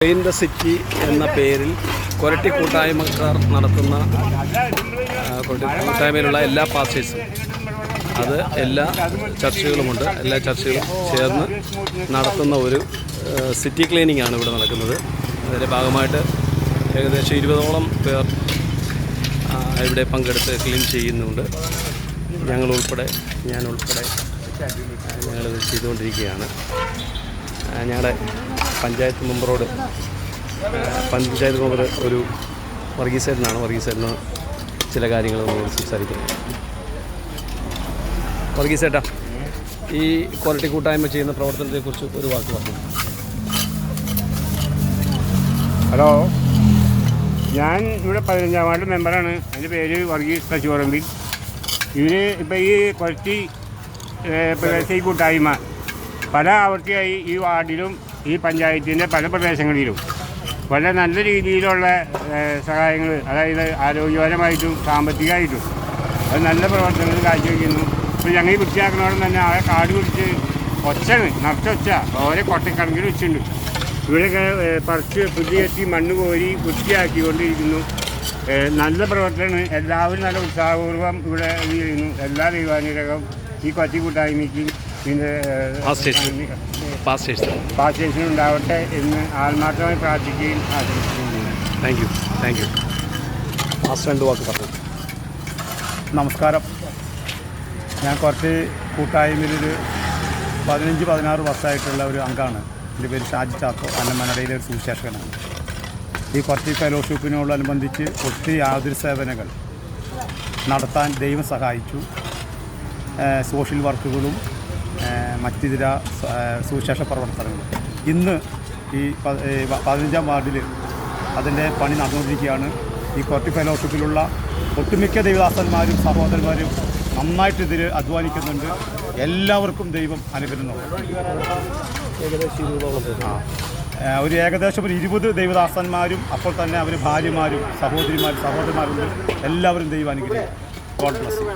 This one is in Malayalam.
ക്ലീൻ ദ സിറ്റി എന്ന പേരിൽ കൊരട്ടി കൂട്ടായ്മക്കാർ നടത്തുന്ന കൂട്ടായ്മയിലുള്ള എല്ലാ പാസ്റ്റേഴ്സും അത് എല്ലാ ചർച്ചുകളുമുണ്ട്. എല്ലാ ചർച്ചുകളും ചേർന്ന് നടത്തുന്ന ഒരു സിറ്റി ക്ലീനിങ് ആണ് ഇവിടെ നടക്കുന്നത്. അതിൻ്റെ ഭാഗമായിട്ട് ഏകദേശം 20ഓളം പേർ ഇവിടെ പങ്കെടുത്ത് ക്ലീൻ ചെയ്യുന്നുണ്ട്. ഞാനുൾപ്പെടെ ഞങ്ങളിത് ചെയ്തുകൊണ്ടിരിക്കുകയാണ്. ഞങ്ങളുടെ പഞ്ചായത്ത് മെമ്പർ ഒരു വർഗീസേട്ടന് ചില കാര്യങ്ങൾ നമ്മളോട് സംസാരിക്കുന്നത്. വർഗീസേട്ടാ, ഈ ക്വാളിറ്റി കൂട്ടായ്മ ചെയ്യുന്ന പ്രവർത്തനത്തെക്കുറിച്ച് ഒരു വാക്ക് പറഞ്ഞു. ഹലോ, ഞാൻ ഇവിടെ 15-ാം വാർഡ് മെമ്പറാണ്. എൻ്റെ പേര് വർഗീസ് കശുപറമ്പിൽ. ഇപ്പോൾ ഈ ക്വാളിറ്റി പ്രദേശ കൂട്ടായ്മ പല ആവർത്തിയായി ഈ വാർഡിലും ഈ പഞ്ചായത്തിൻ്റെ പല പ്രദേശങ്ങളിലും വളരെ നല്ല രീതിയിലുള്ള സഹായങ്ങൾ, അതായത് ആരോഗ്യപരമായിട്ടും സാമ്പത്തികമായിട്ടും അത് നല്ല പ്രവർത്തനങ്ങൾ കാഴ്ചവെക്കുന്നു. ഇപ്പോൾ ഞങ്ങൾ ഈ വൃത്തിയാക്കുന്നതോടെ തന്നെ ആ കാട് പിടിച്ച് നിറച്ചൊച്ച ഓരോ കൊട്ടക്കണക്കിൽ വെച്ചിട്ടുണ്ട്. ഇവിടെയൊക്കെ പറിച്ച് പുതിയെത്തി മണ്ണ് കോരി വൃത്തിയാക്കിക്കൊണ്ടിരിക്കുന്നു. നല്ല പ്രവർത്തനമാണ്. എല്ലാവരും നല്ല ഉത്സാഹപൂർവ്വം ഇവിടെ ചെയ്യുന്നു. എല്ലാ ദൈവാനുഗ്രഹം ഈ കൊച്ചി കൂട്ടായ്മയ്ക്ക് പിന്നെ പാസ്റ്റേഴ്സിന് ഉണ്ടാവട്ടെ എന്ന് ആത്മാർത്ഥമായി പ്രാർത്ഥിക്കുകയും ആശംസിക്കുന്നു. Thank you. വാക്ക് പറഞ്ഞു. നമസ്കാരം. ഞാൻ കുറച്ച് കൂട്ടായ്മയിലൊരു 15-16 വർഷമായിട്ടുള്ള ഒരു അംഗമാണ്. എൻ്റെ പേര് ഷാജി ചാക്കോ. അന്നമനടയിലെ ഒരു സുവിശേഷകനാണ്. ഈ കുറച്ച് ഫെലോഷിപ്പിനോടനുബന്ധിച്ച് ഒത്തിരി ആതുര സേവനങ്ങൾ നടത്താൻ ദൈവം സഹായിച്ചു. സോഷ്യൽ വർക്കുകളും മറ്റിതര സുവിശേഷ പ്രവർത്തനങ്ങളും ഇന്ന് ഈ 15-ാം വാർഡിൽ അതിൻ്റെ പണി നടന്നുകൊണ്ടിരിക്കുകയാണ്. ഈ കൊറട്ടി ഫെലോഷിപ്പിലുള്ള ഒട്ടുമിക്ക ദൈവദാസന്മാരും സഹോദരന്മാരും നന്നായിട്ട് ഇതിൽ അധ്വാനിക്കുന്നുണ്ട്. എല്ലാവർക്കും ദൈവം അനുഗ്രഹിക്കുന്നു. ഏകദേശം 20 ദൈവദാസന്മാരും അപ്പോൾ തന്നെ അവർ ഭാര്യമാരും സഹോദരന്മാരുണ്ട്. എല്ലാവരും ദൈവം അനുഗ്രഹിക്കും. God bless you.